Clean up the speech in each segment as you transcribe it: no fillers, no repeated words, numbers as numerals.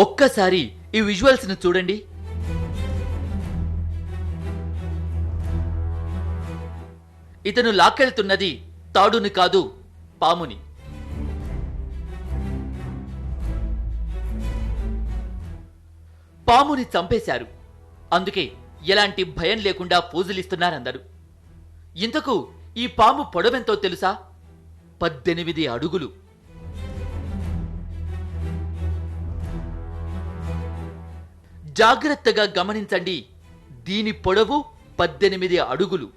ఒక్కసారి ఈ విజువల్స్ ను చూడండి. ఇతను లాక్కెళ్తున్నది తాడుని కాదు, పాముని. పాముని చంపేశారు. అందుకే ఎలాంటి భయం లేకుండా పూజలిస్తున్నారందరూ. ఇంతకు ఈ పాము పొడవెంతో తెలుసా? 18 అడుగులు. జాగ్రత్తగా గమనించండి. దీని పొడవు 18 అడుగులు.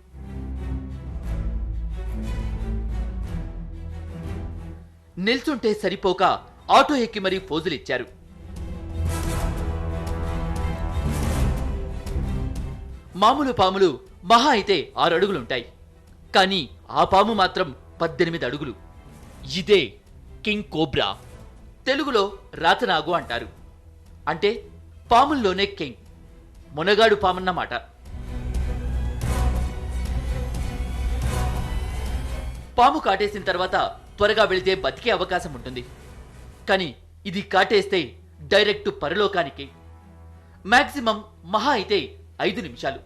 నిల్చుంటే సరిపోక ఆటో ఎక్కి మరీ పోజులిచ్చారు. మామూలు పాములు మహా అయితే 6 అడుగులుంటాయి. కానీ ఆ పాము మాత్రం 18 అడుగులు. ఇదే కింగ్ కోబ్రా. తెలుగులో రాతనాగు అంటారు. అంటే పాముల్లోనే కింగ్, మునగాడు పామన్నమాట. పాము కాటేసిన తర్వాత త్వరగా వెళితే బతికే అవకాశం ఉంటుంది. కానీ ఇది కాటేస్తే డైరెక్ట్ పరలోకానికి. మాక్సిమం మహా అయితే 5 నిమిషాలు.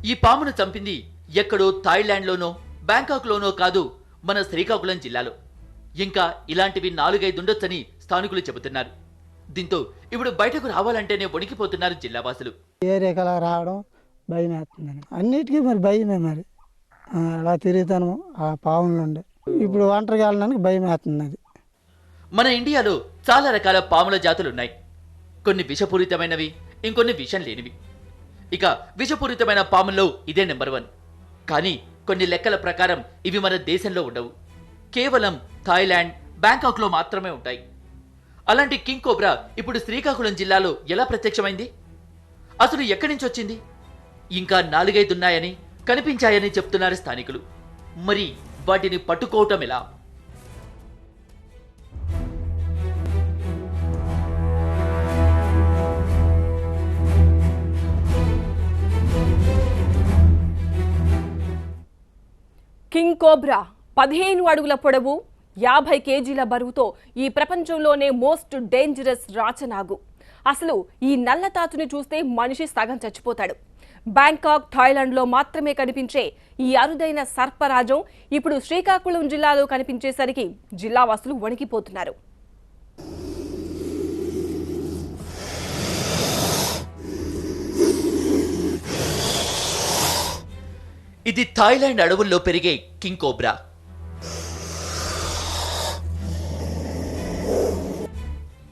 ఈ పామును చంపింది ఎక్కడో థాయిలాండ్లోనో బ్యాంకాక్లోనో కాదు, మన శ్రీకాకుళం జిల్లాలో. ఇంకా ఇలాంటివి 4-5 ఉండొచ్చని స్థానికులు చెబుతున్నారు. దీంతో ఇప్పుడు బయటకు రావాలంటేనే వణికిపోతున్నారు జిల్లావాసులు. ఏరియాకలా రావడం భయం వేస్తుందని అన్నిటికీ మరి భయమే. మరి అలా తిరుగుతాను ఆ పాములు ఉండే. ఇప్పుడు ఒంటరికి వెళ్ళడానికి భయం వేస్తుంది. అది మన ఇండియాలో చాలా రకాల పాముల జాతులున్నాయి. కొన్ని విషపూరితమైనవి, ఇంకొన్ని విషం లేనివి. ఇక విషపూరితమైన పాముల్లో ఇదే నెంబర్ 1. కానీ కొన్ని లెక్కల ప్రకారం ఇవి మన దేశంలో ఉండవు. కేవలం థాయిలాండ్, బ్యాంకాక్లో మాత్రమే ఉంటాయి. అలాంటి కింగ్ కోబ్రా ఇప్పుడు శ్రీకాకుళం జిల్లాలో ఎలా ప్రత్యక్షమైంది? అసలు ఎక్కడి నుంచి వచ్చింది? ఇంకా 4-5 ఉన్నాయని, కనిపించాయని చెప్తున్నారు స్థానికులు. మరి వాటిని పట్టుకోవటం ఎలా? కింగ్ కోబ్రా 15 అడుగుల పొడవు, 50 కేజీల బరువుతో ఈ ప్రపంచంలోనే మోస్ట్ డేంజరస్ రాచనాగు. అసలు ఈ నల్లతాచుని చూస్తే మనిషి సగం చచ్చిపోతాడు. బ్యాంకాక్, థాయిలాండ్లో మాత్రమే కనిపించే ఈ అరుదైన సర్పరాజం ఇప్పుడు శ్రీకాకుళం జిల్లాలో కనిపించేసరికి జిల్లావాసులు వణికిపోతున్నారు. ఇది థాయిలాండ్ అడవుల్లో పెరిగే కింగ్ కోబ్రా.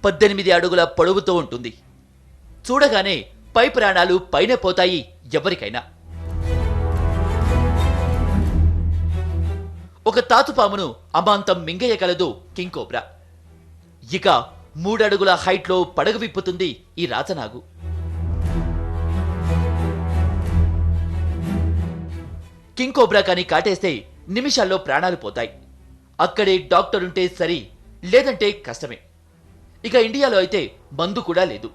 పద్దెనిమిది అడుగుల పొడవుతో ఉంటుంది. చూడగానే పై ప్రాణాలు పైన పోతాయి ఎవరికైనా. ఒక తాతుపామును అమాంతం మింగేయగలదు కింగ్ కోబ్రా. ఇక 3 అడుగుల హైట్లో పడగ విప్పుతుంది ఈ రాచనాగు. కింగ్ కోబ్రా కానీ కాటేస్తే నిమిషాల్లో ప్రాణాలు పోతాయి. అక్కడే డాక్టర్ ఉంటే సరి, లేదంటే కష్టమే. ఇక ఇండియాలో అయితే మందు కూడా లేదు,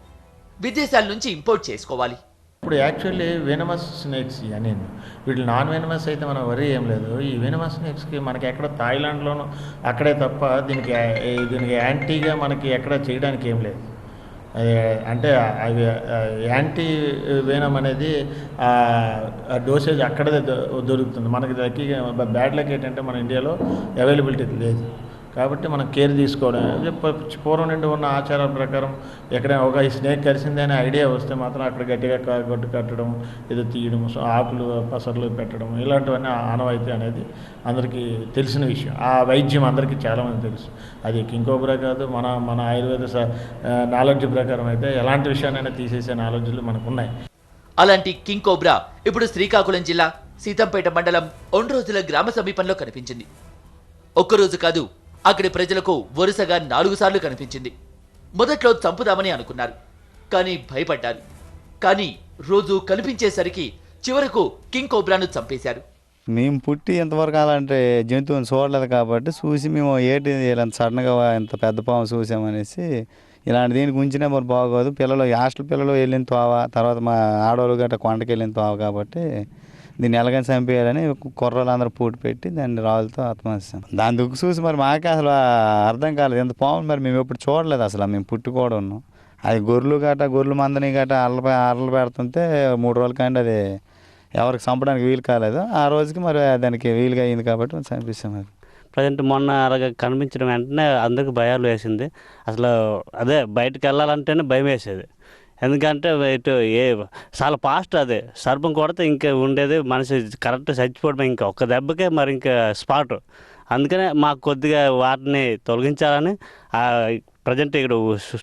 విదేశాల నుంచి ఇంపోర్ట్ చేసుకోవాలి. ఇప్పుడు యాక్చువల్లీ వెనమస్ స్నేక్స్ అని, వీళ్ళు నాన్ వెనమస్ అయితే మనం వరీ ఏం లేదు. ఈ వెనమస్ స్నేక్స్కి మనకి ఎక్కడ థాయిలాండ్లోనూ అక్కడే తప్ప దీనికి యాంటీగా మనకి ఎక్కడ చేయడానికి ఏం లేదు. అంటే అవి యాంటీ వేనం అనేది డోసేజ్ అక్కడే దొరుకుతుంది మనకి. బ్యాడ్ లక్ ఏంటంటే మన ఇండియాలో అవైలబిలిటీ లేదు. కాబట్టి మనం కేర్ తీసుకోవడం. పూర్వం నుండి ఉన్న ఆచారాల ప్రకారం ఎక్కడైనా ఒక స్నేక్ కరిసింది అనే ఐడియా వస్తే మాత్రం అక్కడ గట్టిగా గొడ్డు కట్టడం, ఏదో తీయడం, ఆకులు పసర్లు పెట్టడం, ఇలాంటివన్నీ ఆనవాయితీ అనేది అందరికీ తెలిసిన విషయం. ఆ వైద్యం అందరికీ చాలామంది తెలుసు. అది కింగ్ కోబ్రా కాదు, మన ఆయుర్వేద నాలెడ్జ్ ప్రకారం అయితే ఎలాంటి విషయాన్నైనా తీసేసే నాలెడ్జ్లు మనకు ఉన్నాయి. అలాంటి కింగ్ కోబ్రా ఇప్పుడు శ్రీకాకుళం జిల్లా సీతంపేట మండలం ఒండ్రోజుల గ్రామ సమీపంలో కనిపించింది. ఒక్కరోజు కాదు, అక్కడి ప్రజలకు వరుసగా 4 సార్లు కనిపించింది. మొదట్లో చంపుదామని అనుకున్నారు, కానీ భయపడ్డారు. కానీ రోజు కనిపించేసరికి చివరకు కింగ్ కోబ్రాను చంపేశారు. మేము పుట్టి ఇంతవరకు అలాంటి జంతువుని చూడలేదు కాబట్టి చూసి మేము ఏంటి ఇలాంటి సడన్గా ఇంత పెద్ద పాము చూసామనేసి ఇలాంటి దీనికి ఉంచినా మరి బాగోదు. పిల్లలు హాస్టల్ పిల్లలు వెళ్ళిన తోవ, తర్వాత మా ఆడవాళ్ళు గట్రా కొండకి వెళ్ళిన తోవ కాబట్టి దీన్ని ఎలాగైనా చంపేయాలని కుర్రలందరూ పూటి పెట్టి దాన్ని రాళ్ళతో ఆత్మహత్య. దాని దుక్కు చూసి మరి మాకే అసలు అర్థం కాలేదు. ఎంత పాములు మరి మేము ఎప్పుడు చూడలేదు అసలు, మేము పుట్టి కూడా ఉన్నాం. అది గొర్రెలు మందని అరలు పెడుతుంటే 3 రోజుల కానీ అది ఎవరికి చంపడానికి వీలు కాలేదు. ఆ రోజుకి మరి దానికి వీలుగా అయింది కాబట్టి మనం చంపిస్తాం. అది ప్రజెంట్ మొన్న అలాగ కనిపించడం వెంటనే అందరికి భయాలు వేసింది. అసలు అదే బయటకు వెళ్ళాలంటేనే భయం వేసేది. ఎందుకంటే ఇటు చాలా ఫాస్ట్ అదే సర్పం కొడితే ఇంకా ఉండేది మనిషి కరెక్ట్ చచ్చిపోవడం, ఇంకా ఒక్క దెబ్బకే మరి ఇంకా స్పాట్. అందుకనే మాకు కొద్దిగా వాటిని తొలగించాలని ప్రజెంట్ ఇక్కడ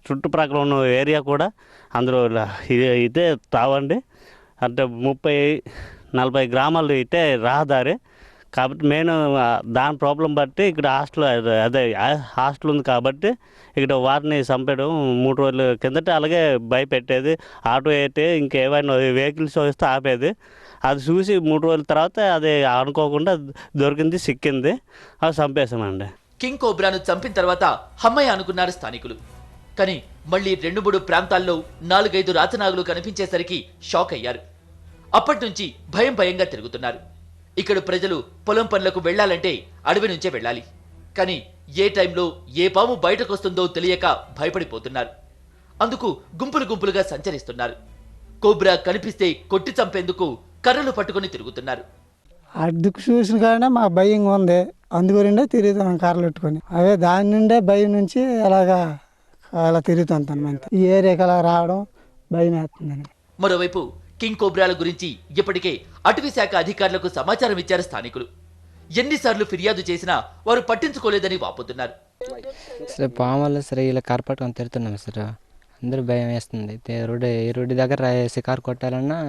చుట్టుప్రక్కల ఉన్న ఏరియా కూడా అందరూ ఇదే తావండి. అంటే 30-40 గ్రామాలు ఇటే రహదారి కాబట్టి మెయిన్ దాని ప్రాబ్లం బట్టి ఇక్కడ హాస్టల్ ఉంది కాబట్టి ఇక్కడ వాటిని చంపేయడం 3 రోజుల కిందట అలాగే భయపెట్టేది. ఆటో అయితే ఇంకేమైనా వెహికల్స్ వస్తే ఆపేది. అది చూసి 3 రోజుల తర్వాత అది అనుకోకుండా దొరికింది, సిక్కింది, అది చంపేసామండి. కింగ్ కోబ్రాను చంపిన తర్వాత హమ్మయ్య అనుకున్నారు స్థానికులు. కానీ మళ్ళీ 2-3 ప్రాంతాల్లో 4-5 రాచనాగులు కనిపించేసరికి షాక్ అయ్యారు. అప్పటి నుంచి భయంగా తిరుగుతున్నారు. ఇక్కడ ప్రజలు పొలం పనులకు వెళ్లాలంటే అడవి నుంచే వెళ్ళాలి. కానీ ఏ టైంలో ఏ పాము బయటకొస్తుందో తెలియక భయపడిపోతున్నారు. అందుకు గుంపులుగా సంచరిస్తున్నారు. కోబ్రా కనిపిస్తే కొట్టి చంపేందుకు కర్రలు పట్టుకుని తిరుగుతున్నారు. అడ్డుకు చూసిన కాడనే మాకు భయంగా ఉంది. అందుగురిండే తిరుగుతున్నాం కర్రలు పెట్టుకొని. అవే దాని నుండే భయం నుంచి అలా తిరుగుతుంటాను. అంతే ఈ ఏరియాకి అలా రావడం భయం వేస్తుందని. మరోవైపు కింగ్ కోబ్రాల గురించి ఇప్పటికే అటవీ శాఖ అధికారులకు సమాచారం ఇచ్చారు స్థానికులు. ఎన్నిసార్లు ఫిర్యాదు చేసినా వారు పట్టించుకోలేదని వాపోతున్నారు. సరే పాములు సరే ఇలా కరపట్టుకొని తిరుగుతున్నాం సార్. అందరూ భయం వేస్తుంది. ఈ రోడ్డు దగ్గర షికారు కొట్టాలన్నా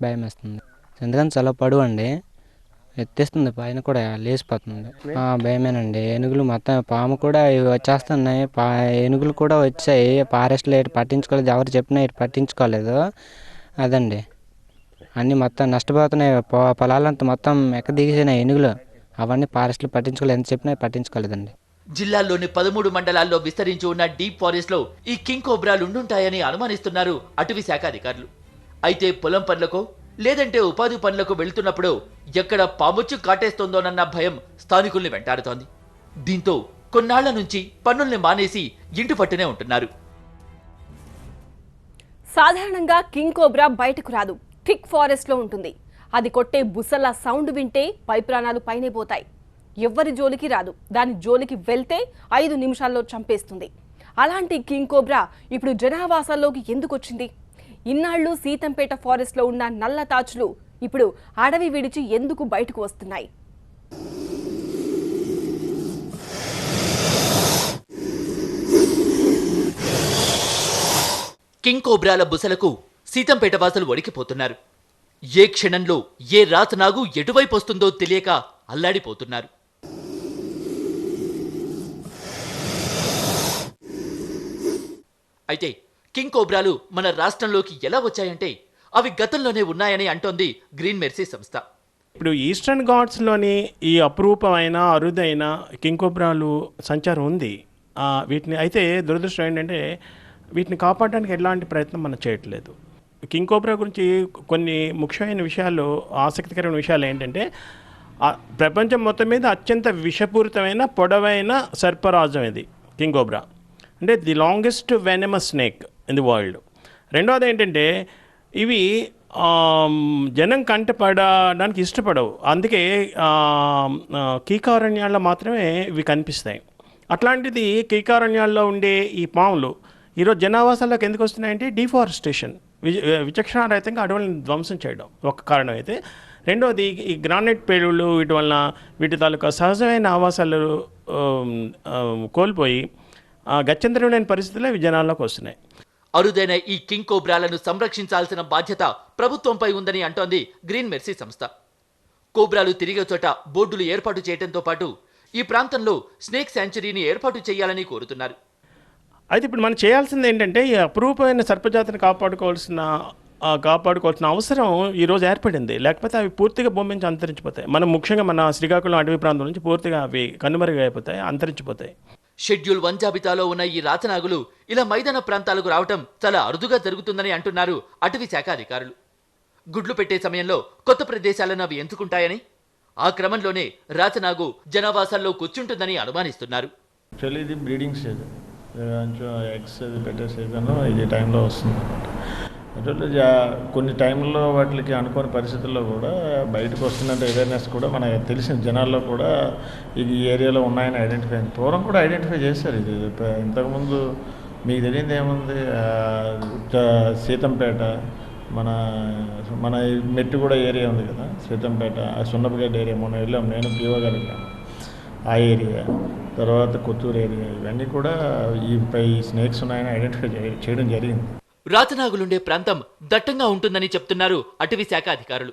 భయం వేస్తుంది. ఎందుకంటే చాలా పొడవండి, ఎత్తేస్తుంది, పైన కూడా లేచిపోతుంది. భయమేనండి. ఏనుగులు మొత్తం పాము కూడా వచ్చేస్తున్నాయి. ఏనుగులు కూడా వచ్చాయి. ఫారెస్ట్లో ఇటు పట్టించుకోలేదు, ఎవరు చెప్పినా ఇటు పట్టించుకోలేదు. అదండి అన్నీ మొత్తం నష్టపోతున్నాయి. పొలాలంతా మొత్తం దిగేసినాయి ఏనుగులు. అవన్నీ ఫారెస్ట్లో పట్టించుకోలేదు, ఎంత చెప్పినా పట్టించుకోలేదండి. జిల్లాలోని 13 మండలాల్లో విస్తరించి ఉన్న డీప్ ఫారెస్ట్ లో ఈ కింగ్ కోబ్రాలు ఉండుంటాయని అనుమానిస్తున్నారు అటవీ శాఖ అధికారులు. అయితే పొలం పనులకో లేదంటే ఉపాధి పనులకు వెళ్తున్నప్పుడు ఎక్కడ పాముచ్చు కాటేస్తోందోనన్న భయం స్థానికుల్ని వెంటాడుతోంది. దీంతో కొన్నాళ్ల నుంచి పనుల్ని మానేసి ఇంటి పట్టునే ఉంటున్నారు. సాధారణంగా కింగ్ కోబ్రా బయటకు రాదు, థిక్ ఫారెస్ట్ లో ఉంటుంది. అది కొట్టే బుసల సౌండ్ వింటే పై ప్రాణాలు పైనే పోతాయి. ఎవ్వరి జోలికి రాదు, దాని జోలికి వెళ్తే 5 నిమిషాల్లో చంపేస్తుంది. అలాంటి కింగ్ కోబ్రా ఇప్పుడు జనావాసాల్లోకి ఎందుకు వచ్చింది? ఇన్నాళ్లు సీతంపేట ఫారెస్ట్ లో ఉన్న నల్ల తాచులు ఇప్పుడు అడవి విడిచి ఎందుకు బయటకు వస్తున్నాయి? కింగ్ కోబ్రాల బుసలకు సీతంపేట వాసులు వణికిపోతున్నారు. ఏ క్షణంలో ఏ రాతనాగు ఎటువైపు వస్తుందో తెలియక అల్లాడిపోతున్నారు. అయితే కింగ్ కోబ్రాలు మన రాష్ట్రంలోకి ఎలా వచ్చాయంటే అవి గతంలోనే ఉన్నాయని అంటోంది గ్రీన్ మెర్సీ సంస్థ. ఇప్పుడు ఈస్టర్న్ ఘాట్స్లోని ఈ అపురూపమైన అరుదైన కింగ్ కోబ్రాలు సంచారం ఉంది. వీటిని అయితే దురదృష్టం ఏంటంటే వీటిని కాపాడడానికి ఎలాంటి ప్రయత్నం మనం చేయట్లేదు. కింగ్ కోబ్రా గురించి కొన్ని ముఖ్యమైన విషయాలు, ఆసక్తికరమైన విషయాలు ఏంటంటే ప్రపంచం మొత్తం మీద అత్యంత విషపూరితమైన పొడవైన సర్పరాజం ఇది కింగ్ కోబ్రా. అంటే the longest venomous snake in the world. రెండవది ఏంటంటే ఇవి జనం కంటపడడానికి ఇష్టపడవు, అందుకే కీకారణ్యాల్లో మాత్రమే ఇవి కనిపిస్తాయి. అట్లాంటిది కీకారణ్యాల్లో ఉండే ఈ పాములు ఈరోజు జనావాసాల్లోకి ఎందుకు వస్తున్నాయంటే డిఫారెస్టేషన్, విచక్షణారహితంగా అడవులను ధ్వంసం చేయడం ఒక కారణం అయితే, రెండవది ఈ గ్రానైట్ పేలుళ్ళు వీటి వలన వీటి తాలూకా సహజమైన ఆవాసాలు కోల్పోయి గత్యంతరమైన పరిస్థితుల్లో ఇవి జనాల్లోకి వస్తున్నాయి. అరుదైన ఈ కింగ్ కోబ్రాలను సంరక్షించాల్సిన బాధ్యత ప్రభుత్వంపై ఉందని అంటోంది గ్రీన్ మెర్సీ సంస్థ. కోబ్రాలు తిరిగే చోట బోర్డులు ఏర్పాటు చేయడంతో పాటు ఈ ప్రాంతంలో స్నేక్ శాంచురీని ఏర్పాటు చేయాలని కోరుతున్నారు. అయితే ఇప్పుడు మనం చేయాల్సింది ఏంటంటే ఈ అపురూపమైన సర్పజాతిని కాపాడుకోవాల్సిన అవసరం ఈరోజు ఏర్పడింది. లేకపోతే అవి పూర్తిగా భూమి నుంచి అంతరించిపోతాయి. మనం ముఖ్యంగా మన శ్రీకాకుళం అటవీ ప్రాంతం నుంచి పూర్తిగా అవి కనుమరుగైపోతాయి, అంతరించిపోతాయి. షెడ్యూల్ 1 జాబితాలో ఉన్న ఈ రాచనాగులు ఇలా మైదాన ప్రాంతాలకు రావటం చాలా అరుదుగా జరుగుతుందని అంటున్నారు అటవీ శాఖ అధికారులు. గుడ్లు పెట్టే సమయంలో కొత్త ప్రదేశాలను అవి ఎంచుకుంటాయని, ఆ క్రమంలోనే రాచనాగు జనావాసాల్లో కూర్చుంటుందని అనుమానిస్తున్నారు. యాక్చువల్లీ ఇది బ్రీడింగ్ సీజన్, కొంచెం ఎగ్స్ అది పెట్టే సీజన్ ఈ టైంలో వస్తుంది అనమాట. యాక్చువల్లీ కొన్ని టైంలో వాటికి అనుకోని పరిస్థితుల్లో కూడా బయటకు వస్తుందంటే అవేర్నెస్ కూడా మనకు తెలిసిన జనాల్లో కూడా ఈ ఏరియాలో ఉన్నాయని ఐడెంటిఫై అయింది. పూర్వం కూడా ఐడెంటిఫై చేశారు. ఇది ఇంతకుముందు మీకు తెలియదు ఏముంది, సీతంపేట, మన మన మెట్టుగూడ ఏరియా ఉంది కదా, సీతంపేట, సున్నపగడ్డ ఏరియా, మొన్న వెళ్ళాం నేను పిఓ గారు వెళ్ళాము. ఆ ఏరియా తర్వాత కొత్తూరు ఏరియా, ఇవన్నీ కూడా ఈ స్నేక్స్ ఉన్నాయని ఐడెంటిఫై చేయడం జరిగింది. రాచనాగులుండే ప్రాంతం దట్టంగా ఉంటుందని చెప్తున్నారు అటవీ శాఖ అధికారులు.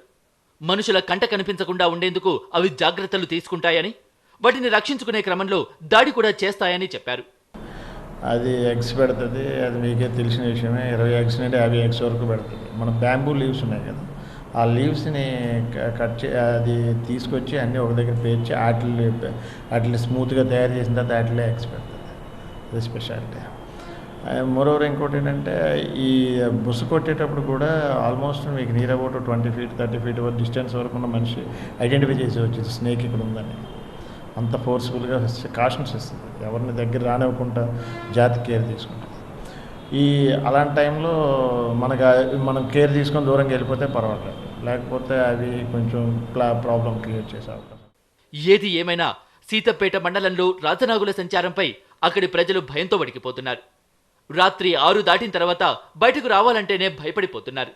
మనుషుల కంట కనిపించకుండా ఉండేందుకు అవి జాగ్రత్తలు తీసుకుంటాయని, వాటిని రక్షించుకునే క్రమంలో దాడి కూడా చేస్తాయని చెప్పారు. అది ఎగ్స్ పెడుతుంది, అది మీకే తెలిసిన విషయమే. 20 ఎగ్స్ నుండి 50 ఎగ్స్ వరకు పెడుతుంది. మన బ్యాంబూ లీవ్స్ ఉన్నాయి కదా, ఆ లీవ్స్ని అది తీసుకొచ్చి అన్నీ ఒక దగ్గర పేర్చి వాటిని స్మూత్గా తయారు చేసిన తర్వాత వాటిలో ఎగ్స్ పెడుతుంది. అది స్పెషాలిటీ. మరోవర్ ఇంకోటి ఏంటంటే, ఈ బుస కొట్టేటప్పుడు కూడా ఆల్మోస్ట్ మీకు near about 20 feet 30 feet distance వరకు ఉన్న మనిషి ఐడెంటిఫై చేసేవచ్చు స్నేక్ ఇక్కడ ఉందని. అంత ఫోర్స్ఫుల్గా కాషన్స్ ఇస్తుంది, ఎవరిని దగ్గర రానివ్వకుండా జాతి కేర్ తీసుకుంటుంది. అలాంటి టైంలో మనం కేర్ తీసుకొని దూరంగా వెళ్ళిపోతే పర్వాలేదు, లేకపోతే అవి కొంచెం ప్రాబ్లం క్రియేట్ చేసే అవకాశం. ఏది ఏమైనా సీతంపేట మండలంలో రాచనాగుల సంచారంపై అక్కడి ప్రజలు భయంతో వణికిపోతున్నారు. రాత్రి 6 దాటిన తర్వాత బయటకు రావాలంటేనే భయపడిపోతున్నారు.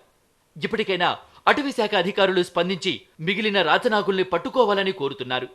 ఇప్పటికైనా అటవీ శాఖ అధికారులు స్పందించి మిగిలిన రాచనాగుల్ని పట్టుకోవాలని కోరుతున్నారు.